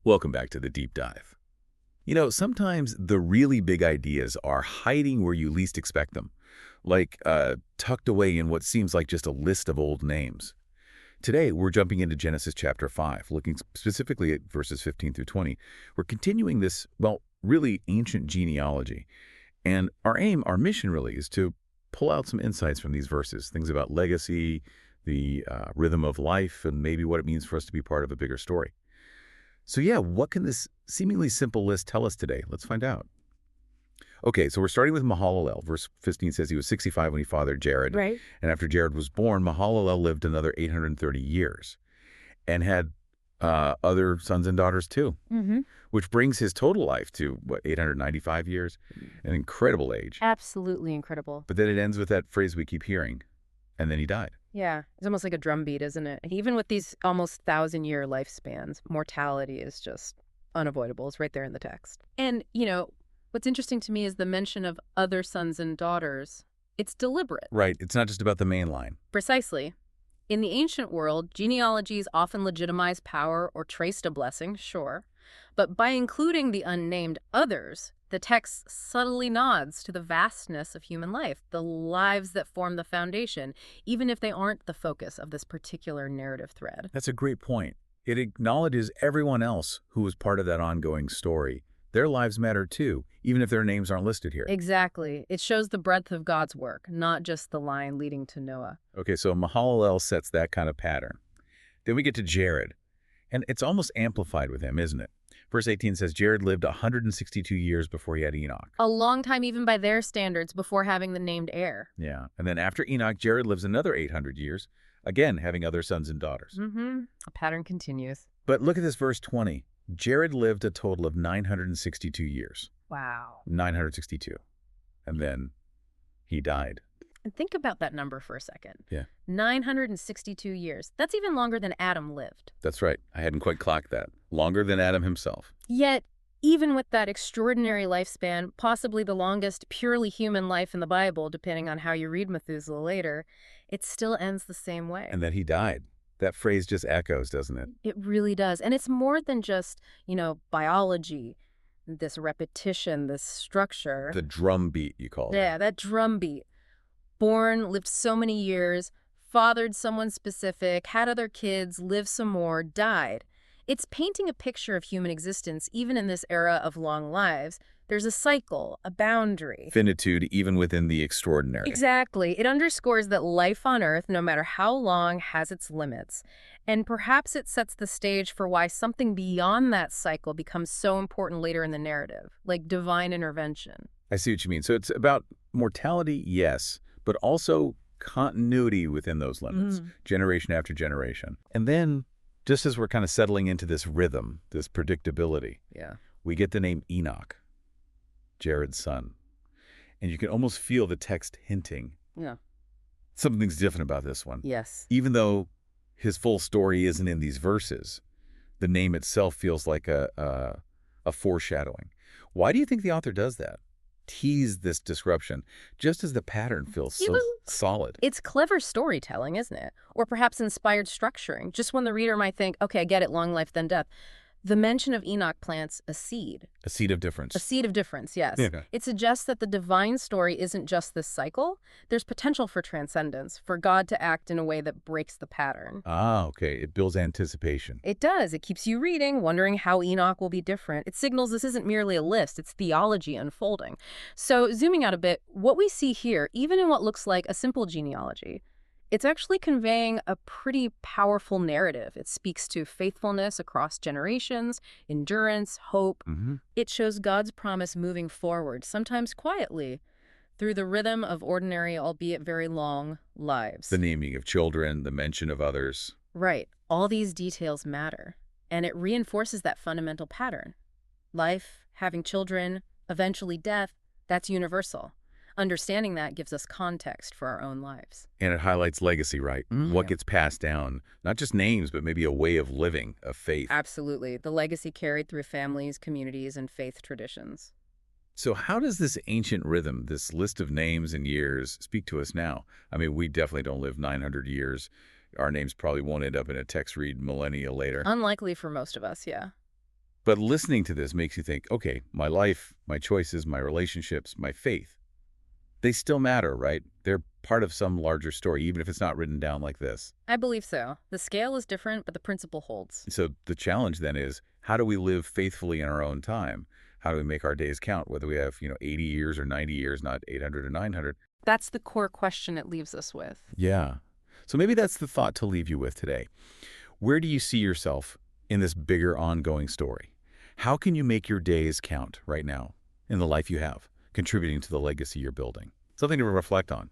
Welcome back to the deep dive. You know, sometimes the really big ideas are hiding where you least expect them, like tucked away in what seems like just a list of old names. Today, we're jumping into Genesis chapter 5, looking specifically at verses 15 through 20. We're continuing this, well, really ancient genealogy. And our mission really is to pull out some insights from these verses, things about legacy, the rhythm of life, and maybe what it means for us to be part of a bigger story. So yeah, what can this seemingly simple list tell us today? Let's find out. Okay, so we're starting with Mahalalel. Verse 15 says he was 65 when he fathered Jared. Right. And after Jared was born, Mahalalel lived another 830 years and had other sons and daughters too, which brings his total life to, 895 years? An incredible age. Absolutely incredible. But then it ends with that phrase we keep hearing, and then he died. Yeah, it's almost like a drumbeat, isn't it? Even with these almost 1,000-year lifespans, mortality is just unavoidable. It's right there in the text. And, what's interesting to me is the mention of other sons and daughters. It's deliberate. Right. It's not just about the main line. Precisely. In the ancient world, genealogies often legitimize power or traced a blessing, sure. But by including the unnamed others, the text subtly nods to the vastness of human life, the lives that form the foundation, even if they aren't the focus of this particular narrative thread. That's a great point. It acknowledges everyone else who was part of that ongoing story. Their lives matter too, even if their names aren't listed here. Exactly. It shows the breadth of God's work, not just the line leading to Noah. Okay, so Mahalalel sets that kind of pattern. Then we get to Jared, and it's almost amplified with him, isn't it? Verse 18 says Jared lived 162 years before he had Enoch. A long time even by their standards before having the named heir. Yeah, and then after Enoch, Jared lives another 800 years, again having other sons and daughters. A pattern continues. But look at this verse 20. Jared lived a total of 962 years. Wow. 962. And then he died. And think about that number for a second. Yeah. 962 years. That's even longer than Adam lived. That's right. I hadn't quite clocked that. Longer than Adam himself. Yet, even with that extraordinary lifespan, possibly the longest purely human life in the Bible, depending on how you read Methuselah later, it still ends the same way. And that he died. That phrase just echoes, doesn't it? It really does. And it's more than just, biology, this repetition, this structure. The drum beat, you call it. Yeah, that drum beat. Born, lived so many years, fathered someone specific, had other kids, lived some more, died. It's painting a picture of human existence, even in this era of long lives. There's a cycle, a boundary. Finitude, even within the extraordinary. Exactly. It underscores that life on Earth, no matter how long, has its limits. And perhaps it sets the stage for why something beyond that cycle becomes so important later in the narrative, like divine intervention. I see what you mean. So it's about mortality, yes, but also continuity within those limits, generation after generation. And then, just as we're kind of settling into this rhythm, this predictability, we get the name Enoch, Jared's son. And you can almost feel the text hinting. Yeah. Something's different about this one. Yes. Even though his full story isn't in these verses, the name itself feels like a foreshadowing. Why do you think the author does that? Tease this disruption, just as the pattern feels so solid. It's clever storytelling, isn't it? Or perhaps inspired structuring, just when the reader might think, okay, I get it, long life, then death. The mention of Enoch plants a seed. A seed of difference. A seed of difference, yes. Yeah. It suggests that the divine story isn't just this cycle. There's potential for transcendence, for God to act in a way that breaks the pattern. Ah, okay. It builds anticipation. It does. It keeps you reading, wondering how Enoch will be different. It signals this isn't merely a list, it's theology unfolding. So, zooming out a bit, what we see here, even in what looks like a simple genealogy, it's actually conveying a pretty powerful narrative. It speaks to faithfulness across generations, endurance, hope. It shows God's promise moving forward, sometimes quietly, through the rhythm of ordinary, albeit very long, lives. The naming of children, the mention of others. Right. All these details matter. And it reinforces that fundamental pattern. Life, having children, eventually death, that's universal. Understanding that gives us context for our own lives. And it highlights legacy, right? What gets passed down, not just names, but maybe a way of living, a faith. Absolutely. The legacy carried through families, communities, and faith traditions. So how does this ancient rhythm, this list of names and years, speak to us now? I mean, we definitely don't live 900 years. Our names probably won't end up in a text read millennia later. Unlikely for most of us, yeah. But listening to this makes you think, okay, my life, my choices, my relationships, my faith, they still matter, right? They're part of some larger story, even if it's not written down like this. I believe so. The scale is different, but the principle holds. So the challenge then is, how do we live faithfully in our own time? How do we make our days count, whether we have, 80 years or 90 years, not 800 or 900? That's the core question it leaves us with. Yeah. So maybe that's the thought to leave you with today. Where do you see yourself in this bigger ongoing story? How can you make your days count right now in the life you have, contributing to the legacy you're building? Something to reflect on.